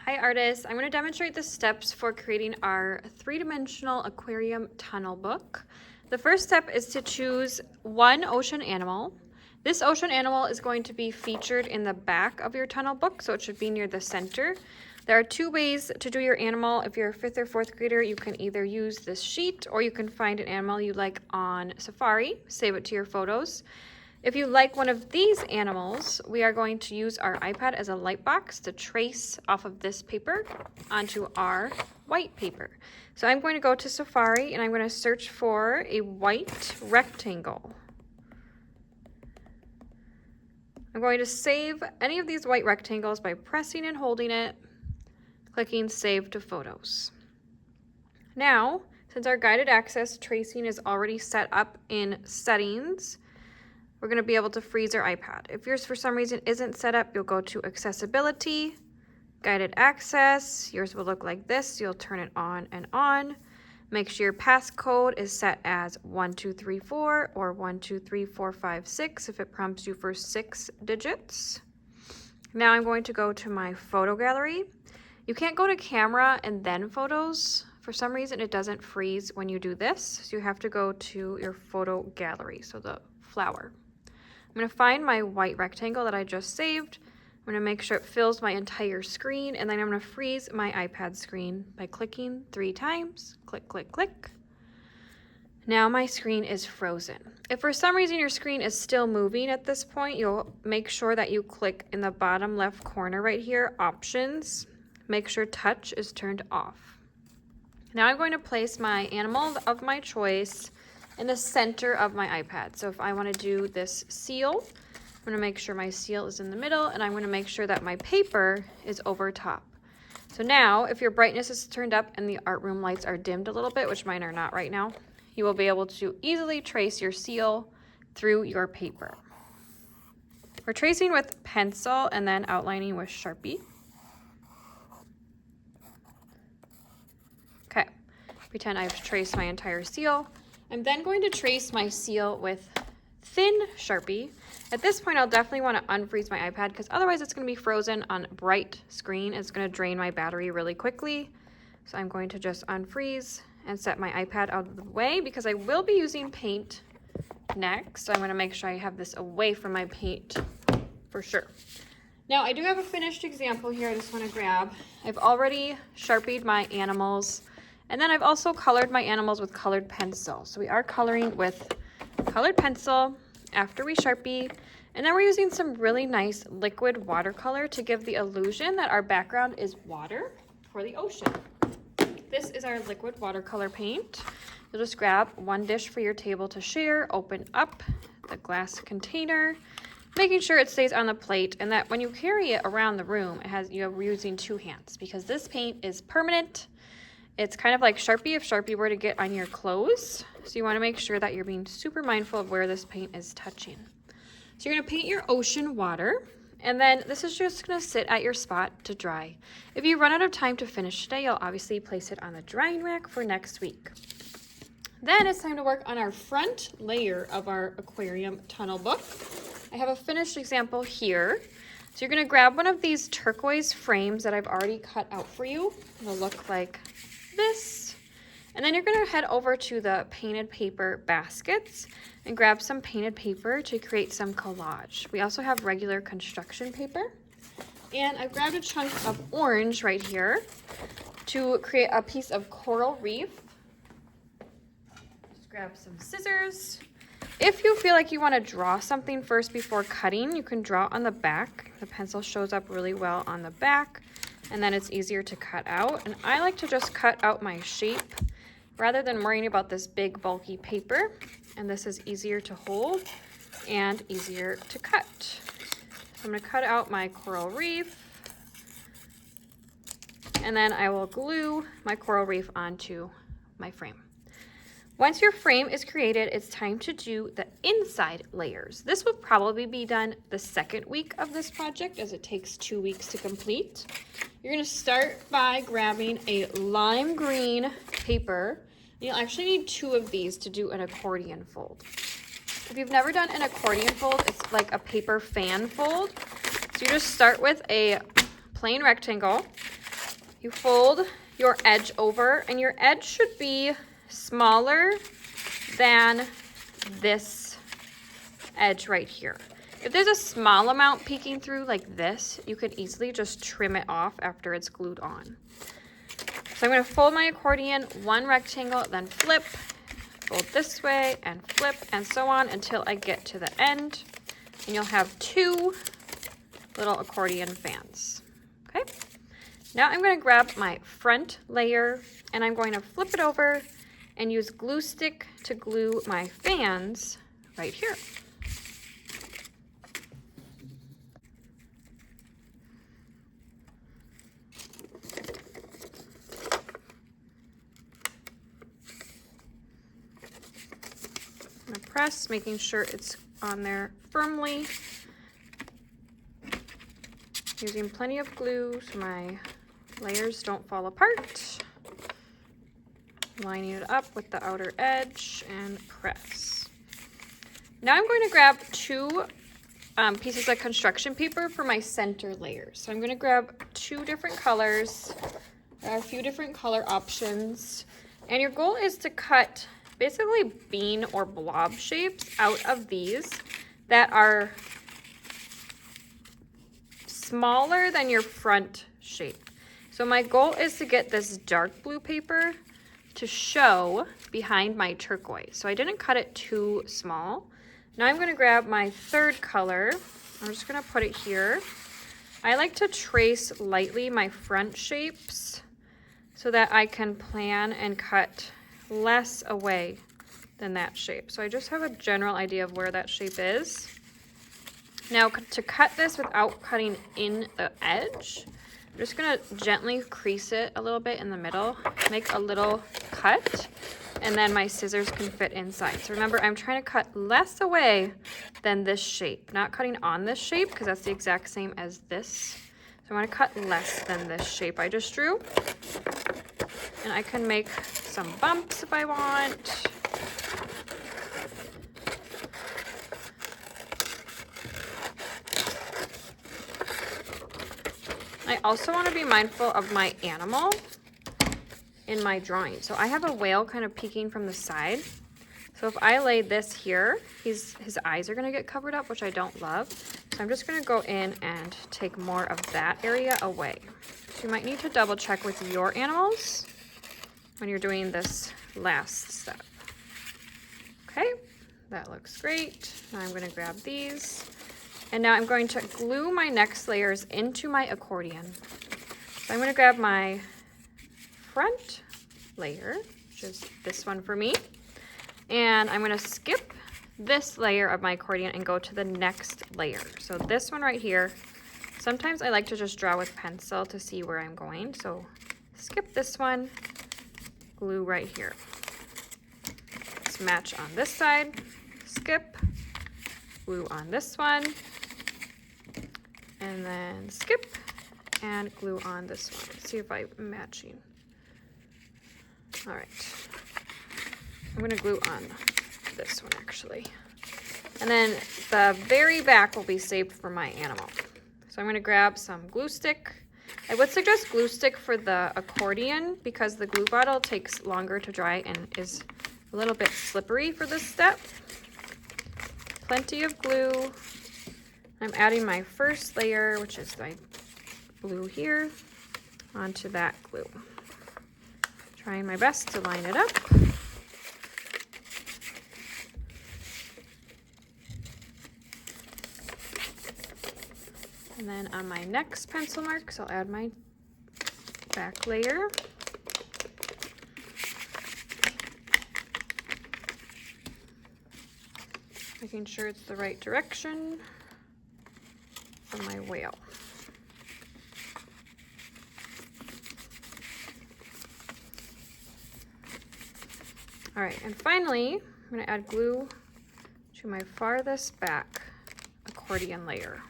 Hi artists, I'm going to demonstrate the steps for creating our three-dimensional aquarium tunnel book. The first step is to choose one ocean animal. This ocean animal is going to be featured in the back of your tunnel book, so it should be near the center. There are two ways to do your animal. If you're a 5th or 4th grader, you can either use this sheet or you can find an animal you like on Safari, save it to your photos. If you like one of these animals, we are going to use our iPad as a light box to trace off of this paper onto our white paper. So I'm going to go to Safari and I'm going to search for a white rectangle. I'm going to save any of these white rectangles by pressing and holding it, clicking Save to Photos. Now, since our guided access tracing is already set up in Settings, we're going to be able to freeze our iPad. If yours for some reason isn't set up, you'll go to Accessibility, Guided Access. Yours will look like this. You'll turn it on and on. Make sure your passcode is set as 1234 or 123456 if it prompts you for 6 digits. Now I'm going to go to my photo gallery. You can't go to camera and then photos. For some reason it doesn't freeze when you do this, so you have to go to your photo gallery, so the flower. I'm going to find my white rectangle that I just saved. I'm going to make sure it fills my entire screen, and then I'm going to freeze my iPad screen by clicking 3 times. Click, click, click. Now my screen is frozen. If for some reason your screen is still moving at this point, you'll make sure that you click in the bottom left corner right here, Options. Make sure Touch is turned off. Now I'm going to place my animal of my choice in the center of my iPad. So if I want to do this seal, I'm going to make sure my seal is in the middle, and I'm going to make sure that my paper is over top. So now, if your brightness is turned up and the art room lights are dimmed a little bit, which mine are not right now, you will be able to easily trace your seal through your paper. We're tracing with pencil and then outlining with Sharpie. Okay, pretend I've traced my entire seal. I'm then going to trace my seal with thin Sharpie. At this point, I'll definitely want to unfreeze my iPad because otherwise it's going to be frozen on bright screen. It's going to drain my battery really quickly. So I'm going to just unfreeze and set my iPad out of the way because I will be using paint next. So I'm going to make sure I have this away from my paint for sure. Now I do have a finished example here I just want to grab. I've already Sharpied my animals. And then I've also colored my animals with colored pencil. So we are coloring with colored pencil after we Sharpie. And then we're using some really nice liquid watercolor to give the illusion that our background is water for the ocean. This is our liquid watercolor paint. You'll just grab one dish for your table to share, open up the glass container, making sure it stays on the plate and that when you carry it around the room, you're using 2 hands because this paint is permanent. It's kind of like Sharpie if Sharpie were to get on your clothes. So you want to make sure that you're being super mindful of where this paint is touching. So you're going to paint your ocean water, and then this is just going to sit at your spot to dry. If you run out of time to finish today, you'll obviously place it on the drying rack for next week. Then it's time to work on our front layer of our aquarium tunnel book. I have a finished example here. So you're going to grab one of these turquoise frames that I've already cut out for you. It'll look like this, and then you're going to head over to the painted paper baskets and grab some painted paper to create some collage. We also have regular construction paper, and I've grabbed a chunk of orange right here to create a piece of coral reef. Just grab some scissors. If you feel like you want to draw something first before cutting, you can draw on the back. The pencil shows up really well on the back, and then it's easier to cut out. And I like to just cut out my shape rather than worrying about this big bulky paper. And this is easier to hold and easier to cut. So I'm going to cut out my coral reef, and then I will glue my coral reef onto my frame. Once your frame is created, it's time to do the inside layers. This will probably be done the 2nd week of this project as it takes 2 weeks to complete. You're going to start by grabbing a lime green paper. You'll actually need 2 of these to do an accordion fold. If you've never done an accordion fold, it's like a paper fan fold. So you just start with a plain rectangle. you fold your edge over, and your edge should be smaller than this edge right here. If there's a small amount peeking through like this, you could easily just trim it off after it's glued on. So I'm going to fold my accordion one rectangle, then flip, fold this way and flip, and so on until I get to the end, and you'll have two little accordion fans. Okay, now I'm going to grab my front layer and I'm going to flip it over and use glue stick to glue my fans right here. I'm going to press, making sure it's on there firmly. Using plenty of glue so my layers don't fall apart. Lining it up with the outer edge and press. Now I'm going to grab two pieces of construction paper for my center layers. So I'm going to grab two different colors. There are a few different color options. And your goal is to cut basically bean or blob shapes out of these that are smaller than your front shape. So my goal is to get this dark blue paper to show behind my turquoise. So I didn't cut it too small. Now I'm going to grab my third color. I'm just going to put it here. I like to trace lightly my front shapes so that I can plan and cut less away than that shape. So I just have a general idea of where that shape is. Now to cut this without cutting in the edge, I'm just gonna gently crease it a little bit in the middle, make a little cut, and then my scissors can fit inside. So remember, I'm trying to cut less away than this shape, not cutting on this shape because that's the exact same as this. So I wanna cut less than this shape I just drew. And I can make some bumps if I want. I also want to be mindful of my animal in my drawing. So I have a whale kind of peeking from the side. So if I lay this here, his eyes are going to get covered up, which I don't love. So I'm just going to go in and take more of that area away. So you might need to double check with your animals when you're doing this last step. Okay, that looks great. Now I'm going to grab these. And now I'm going to glue my next layers into my accordion. So I'm going to grab my front layer, which is this one for me. And I'm going to skip this layer of my accordion and go to the next layer. So this one right here. Sometimes I like to just draw with pencil to see where I'm going. So skip this one, glue right here. Let's match on this side, skip, glue on this one, and then skip and glue on this one. Let's see if I'm matching. All right, I'm gonna glue on this one actually. And then the very back will be saved for my animal. So I'm gonna grab some glue stick. I would suggest glue stick for the accordion because the glue bottle takes longer to dry and is a little bit slippery for this step. Plenty of glue. I'm adding my first layer, which is my blue here, onto that glue. Trying my best to line it up. And then on my next pencil marks, I'll add my back layer. Making sure it's the right direction for my whale. All right, and finally, I'm going to add glue to my farthest back accordion layer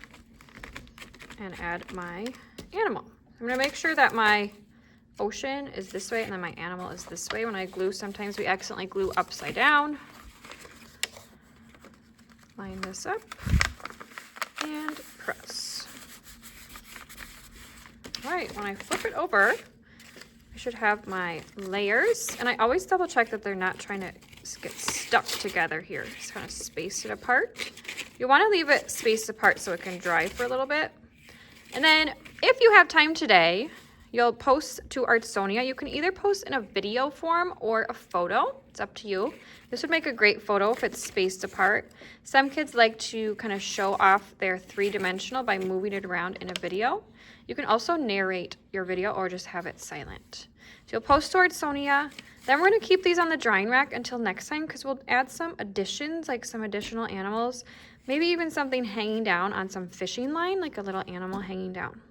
and add my animal. I'm going to make sure that my ocean is this way and then my animal is this way. When I glue, sometimes we accidentally glue upside down. Line this up and press. All right, when I flip it over, I should have my layers, and I always double check that they're not trying to get stuck together here. Just kind of space it apart. You want to leave it spaced apart so it can dry for a little bit. And then if you have time today, you'll post to Artsonia. You can either post in a video form or a photo. It's up to you. This would make a great photo if it's spaced apart. Some kids like to kind of show off their three-dimensional by moving it around in a video. You can also narrate your video or just have it silent. So you'll post to Artsonia. Then we're going to keep these on the drying rack until next time because we'll add some additions, like some additional animals. Maybe even something hanging down on some fishing line, like a little animal hanging down.